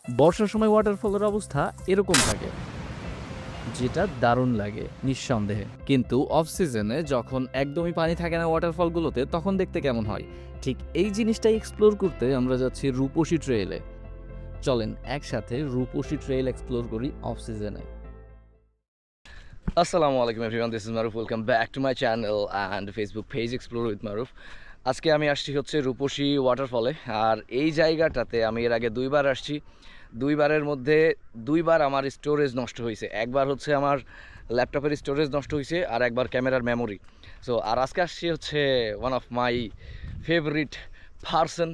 বর্ষার সময় ওয়াটারফলের অবস্থা এরকম থাকে, যেটা দারুণ লাগে নিঃসন্দেহে। কিন্তু অফ সিজনে যখন একদমই পানি থাকে না ওয়াটারফলগুলোতে, তখন দেখতে কেমন হয়, ঠিক এই জিনিসটাই এক্সপ্লোর করতে আমরা যাচ্ছি রূপসী ট্রেইলে। চলেন একসাথে রূপসী ট্রেইল এক্সপ্লোর করি অফ সিজনে। আসসালামু আলাইকুম everyone, this is Maruf. Welcome back to my channel and Facebook page explore with Maruf. আজকে আমি আসছি হচ্ছে রূপসী ওয়াটারফলে। আর এই জায়গাটাতে আমি এর আগে দুইবার আসছি। দুইবারের মধ্যে দুইবার আমার স্টোরেজ নষ্ট হয়েছে। একবার হচ্ছে আমার ল্যাপটপের স্টোরেজ নষ্ট হয়েছে, আর একবার ক্যামেরার মেমোরি। সো আর আজকে আসছি হচ্ছে one of my favourite person,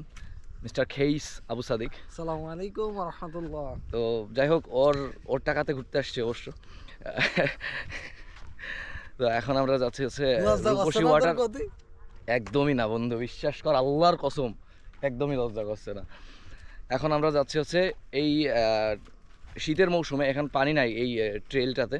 mister খেইস আবু সাদিক। আসসালামু আলাইকুম ওয়া রাহমাতুল্লাহ। তো যাই হোক, ওর টাকাতে ঘুরতে আসছে অবশ্য। তো এখন আমরা যাচ্ছি হচ্ছে রূপসী ওয়াটার। একদমই না বন্ধু, বিশ্বাস কর, আল্লাহর কসম, একদমই লজ্জা করছে না। এখন আমরা যাচ্ছি হচ্ছে এই শীতের মৌসুমে, এখন পানি নাই এই ট্রেলটাতে।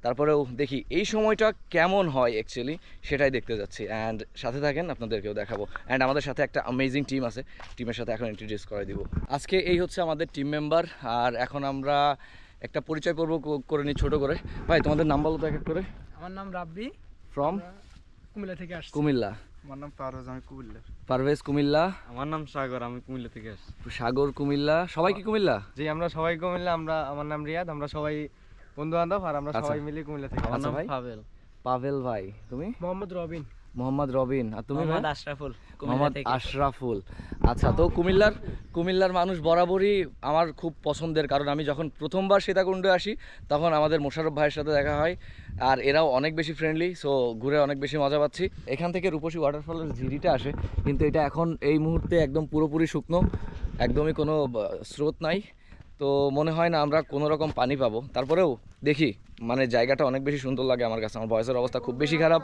তারপরেও দেখি এই সময়টা কেমন হয় অ্যাকচুয়ালি, সেটাই দেখতে যাচ্ছি। অ্যান্ড সাথে থাকেন, আপনাদেরকেও দেখাবো। অ্যান্ড আমাদের সাথে একটা অ্যামেজিং টিম আছে, টিমের সাথে এখন ইন্ট্রোডিউস করে দিব। আজকে এই হচ্ছে আমাদের টিম মেম্বার। আর এখন আমরা একটা পরিচয় পর্ব করে নিই ছোটো করে। ভাই, তোমাদের নাম বলো তো এক এক করে। আমার নাম রাব্বি, ফ্রম কুমিল্লা থেকে আসছি। কুমিল্লা। আমার নাম পারভেজ, আমি কুমিল্লা। পারভেজ কুমিল্লা। আমার নাম সাগর, আমি কুমিল্লা থেকে আসছি। সাগর কুমিল্লা। সবাই কি কুমিল্লা? জি, আমরা সবাই কুমিল্লা। আমার নাম রিয়াদ, আমরা সবাই বন্ধু বান্ধব, আর আমরা আচ্ছা। সবাই মিলে কুমিল্লা থেকে। আচ্ছা ভাই। পাভেল ভাই। তুমি? মোহাম্মদ রবিন। মোহাম্মদ রবিন। আর তুমি? মোহাম্মদ আশরাফুল। মোহাম্মদ আশরাফুল। আচ্ছা, তো কুমিল্লার মানুষ বরাবরই আমার খুব পছন্দের, কারণ আমি যখন প্রথমবার সীতাকুণ্ডে আসি তখন আমাদের মোশাররফ ভাইয়ের সাথে দেখা হয়। আর এরাও অনেক বেশি ফ্রেন্ডলি, সো ঘুরে অনেক বেশি মজা পাচ্ছি। এখান থেকে রূপসী ওয়াটারফলের ঝিরিটা আসে, কিন্তু এটা এখন এই মুহূর্তে একদম পুরোপুরি শুকনো, একদমই কোনো স্রোত নাই। তো মনে হয় না আমরা কোনো রকম পানি পাবো। তারপরেও দেখি, মানে জায়গাটা অনেক বেশি সুন্দর লাগে আমার কাছে। আমার ভয়েসের অবস্থা খুব বেশি খারাপ,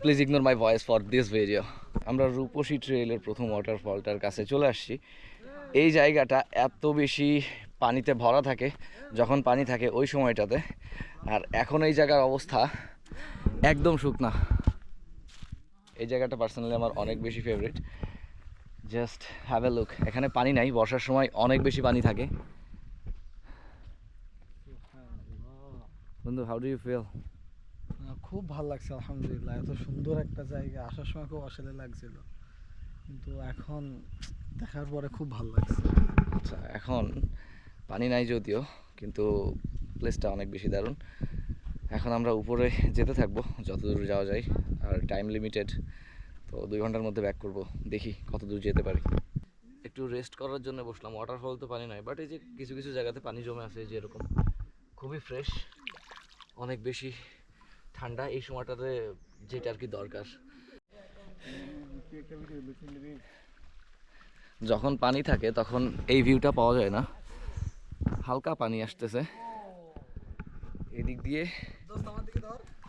please ignore my voice for this video. আমরা রূপসী ট্রেইলের প্রথম ওয়াটারফলটার কাছে চলে আসছি। এই জায়গাটা এত বেশি পানিতে ভরা থাকে যখন পানি থাকে ওই সময়টাতে, আর এখন এই জায়গার অবস্থা একদম শুকনা। এই জায়গাটা পার্সোনালি আমার অনেক বেশি favourite. Just have a look. এখানে পানি নাই, বর্ষার সময় অনেক বেশি পানি থাকে। বন্ধু, হাউ ডু ইউ ফিল? খুব ভালো লাগছে আলহামদুলিল্লাহ। এত সুন্দর একটা জায়গা, আসার সময় খুব অসাধারণ লাগছিল, কিন্তু এখন দেখার পরে খুব ভালো লাগছে। আচ্ছা, এখন পানি নাই যদিও, কিন্তু প্লেসটা অনেক বেশি দারুণ। এখন আমরা উপরে যেতে থাকবো যতদূর যাওয়া যায়, আর টাইম লিমিটেড, তো 2 ঘন্টার মধ্যে ব্যাক করব। দেখি কত দূর যেতে পারি। একটু রেস্ট করার জন্য বসলাম। ওয়াটারফল তো পানি নাই, বাট এই যে কিছু কিছু জায়গাতে পানি জমে আছে, যে এরকম খুবই ফ্রেশ, অনেক বেশি ঠান্ডা এই সময়টাতে, যেটা আর কি দরকার। যখন পানি থাকে তখন এই ভিউটা পাওয়া যায় না। হালকা পানি আসতেছে এদিক দিয়ে।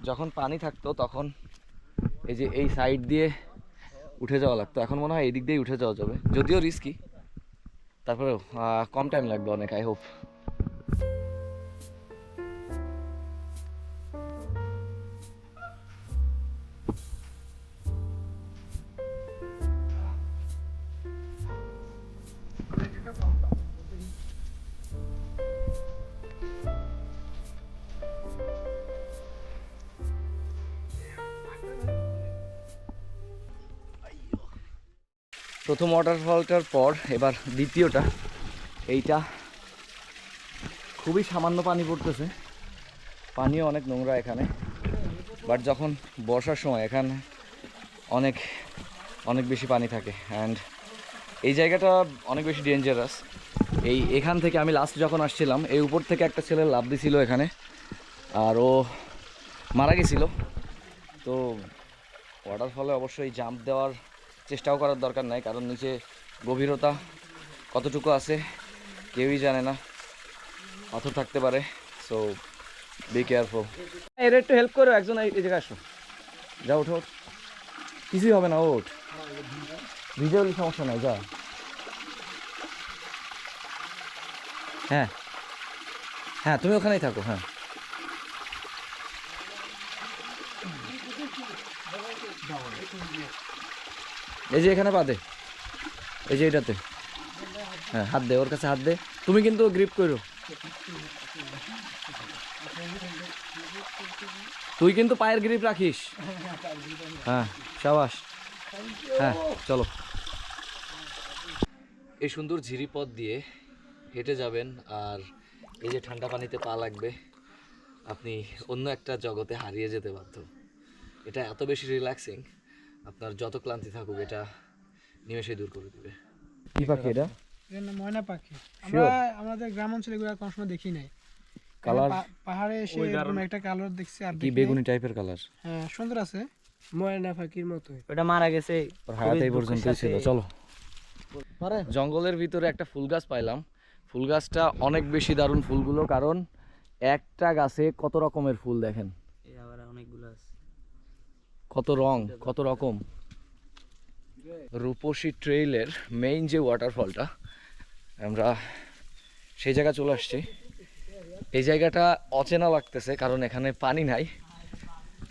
যখন পানি থাকতো তখন এই যে এই সাইড দিয়ে উঠে যাওয়া লাগতো, এখন মনে হয় এই দিক দিয়ে উঠে যাওয়া যাবে, যদিও রিস্কি, তারপরেও কম টাইম লাগবে অনেক, আই হোপ। প্রথম ওয়াটারফলটার পর এবার দ্বিতীয়টা। এইটা খুবই সামান্য পানি পড়তেছে, পানিও অনেক নোংরা এখানে, বাট যখন বর্ষার সময় এখানে অনেক অনেক বেশি পানি থাকে। অ্যান্ড এই জায়গাটা অনেক বেশি ডেঞ্জারাস। এখান থেকে আমি লাস্ট যখন আসছিলাম, এই উপর থেকে একটা ছেলে লাফ দিছিল এখানে, আর ও মারা গেছিল। তো ওয়াটারফলে অবশ্যই জাম্প দেওয়ার চেষ্টাও করার দরকার নাই, কারণ নিচে গভীরতা কতটুকু আছে কেউই জানে না, পাথর থাকতে পারে। So be careful. এর একটু হেল্প করো, একজন এই জায়গায় আসো, যা ওঠো, কিছুই হবে না, ওঠ, ভিজে হলে সমস্যা নাই, যা। হ্যাঁ হ্যাঁ, তুমি ওখানেই থাকো। হ্যাঁ, এই যে এখানে পা দে, এই যে এটাতে, হ্যাঁ হাত দে, ওর কাছে হাত দে। তুমি কিন্তু গ্রিপ করো, তুই কিন্তু পায়ের গ্রিপ রাখিস। হ্যাঁ সাবাস, হ্যাঁ চলো। এই সুন্দর ঝিরিপথ দিয়ে হেঁটে যাবেন আর এই যে ঠান্ডা পানিতে পা লাগবে, আপনি অন্য একটা জগতে হারিয়ে যেতে বাধ্য। এটা এত বেশি রিল্যাক্সিং, আপনার যত ক্লান্তি থাকুক এটা নিমেষেই দূর করে দিবে। কি পাখি এটা? এর নাম ময়না পাখি। আমরা আমাদের গ্রাম অঞ্চলে এগুলো কোনো সময় দেখি নাই। কালার পাহাড়ে এসে এরকম একটা কালার দেখছি আর কি দেখি নাই। বেগুনি টাইপের কালার। হ্যাঁ সুন্দর আছে। ময়না পাখির মতো। ওটা মারা গেছে। ওর হায়াত এই পর্যন্তই ছিল। চলো, পারে জঙ্গলের ভিতরে একটা ফুল গাছ পাইলাম। ফুল গাছটা অনেক বেশি দারুণ ফুলগুলো, কারণ একটা গাছে কত রকমের ফুল দেখেন, এই আবার অনেকগুলো আছে। কত রং কত রকম। রূপসী ট্রেইলের মেইন যে ওয়াটারফলটা, আমরা সেই জায়গা চলে আসছি। এই জায়গাটা অচেনা লাগতেছে কারণ এখানে পানি নাই।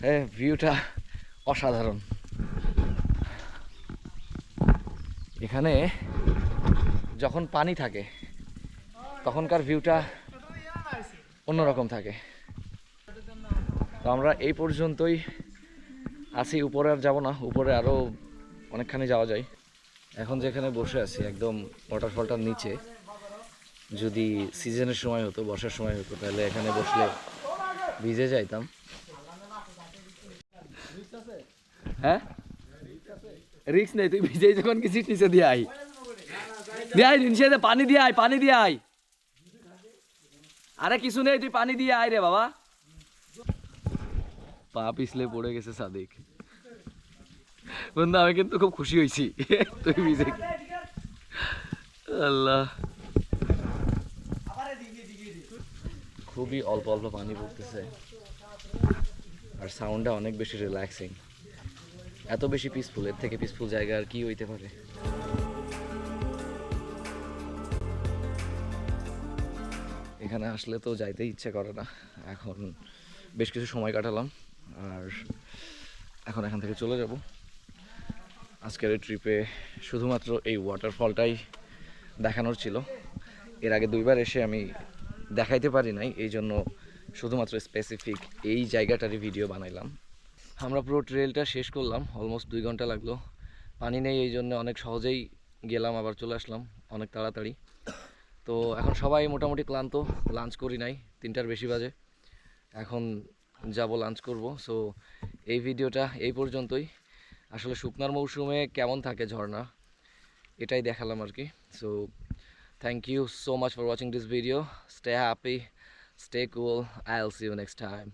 হ্যাঁ, ভিউটা অসাধারণ। এখানে যখন পানি থাকে তখনকার ভিউটা অন্যরকম থাকে। তো আমরা এই পর্যন্তই আছি, উপরে আর যাবো না, উপরে আরও অনেকখানি যাওয়া যায়। এখন যেখানে বসে আছি একদম ওয়াটারফলটার নিচে, যদি সিজনের সময় হতো, বর্ষার সময় হতো, তাহলে এখানে বসলে ভিজে যাইতাম। হ্যাঁ রিক্স নেই, তুই ভিজেই যখন গেছিস নিচে দিয়ে আই, নিচে পানি দিয়ে আয়, পানি দিয়ে আয়। আরে কিছু নেই, তুই পানি দিয়ে আয় রে বাবা। পা পিছলে পড়ে গেছে সাদিক। বন্ধু আমি কিন্তু খুব খুশি হয়েছি তুই ভিজে। আল্লাহ, খুবই অল্প অল্প পানি পড়তেছে আর সাউন্ডটা অনেক বেশি রিল্যাক্সিং, এত বেশি পিসফুল। এর থেকে পিসফুল জায়গা আর কি হইতে পারে। এখানে আসলে তো যাইতে ইচ্ছে করে না। এখন বেশ কিছু সময় কাটালাম আর এখন এখান থেকে চলে যাব। আজকের এই ট্রিপে শুধুমাত্র এই ওয়াটারফলটাই দেখানোর ছিল। এর আগে দুইবার এসে আমি দেখাইতে পারি নাই, এই জন্য শুধুমাত্র স্পেসিফিক এই জায়গাটারই ভিডিও বানাইলাম। আমরা পুরো ট্রেলটা শেষ করলাম, অলমোস্ট 2 ঘন্টা লাগলো। পানি নেই এই জন্য অনেক সহজেই গেলাম, আবার চলে আসলাম অনেক তাড়াতাড়ি। তো এখন সবাই মোটামুটি ক্লান্ত, লাঞ্চ করি নাই, 3টার বেশি বাজে। এখন যাব লাঞ্চ করব। সো এই ভিডিওটা এই পর্যন্তই। আসলে শুকনার মৌসুমে কেমন থাকে ঝর্ণা এটাই দেখালাম আর কি। So thank you so much for watching this video. Stay happy, stay cool. I'll see you next time.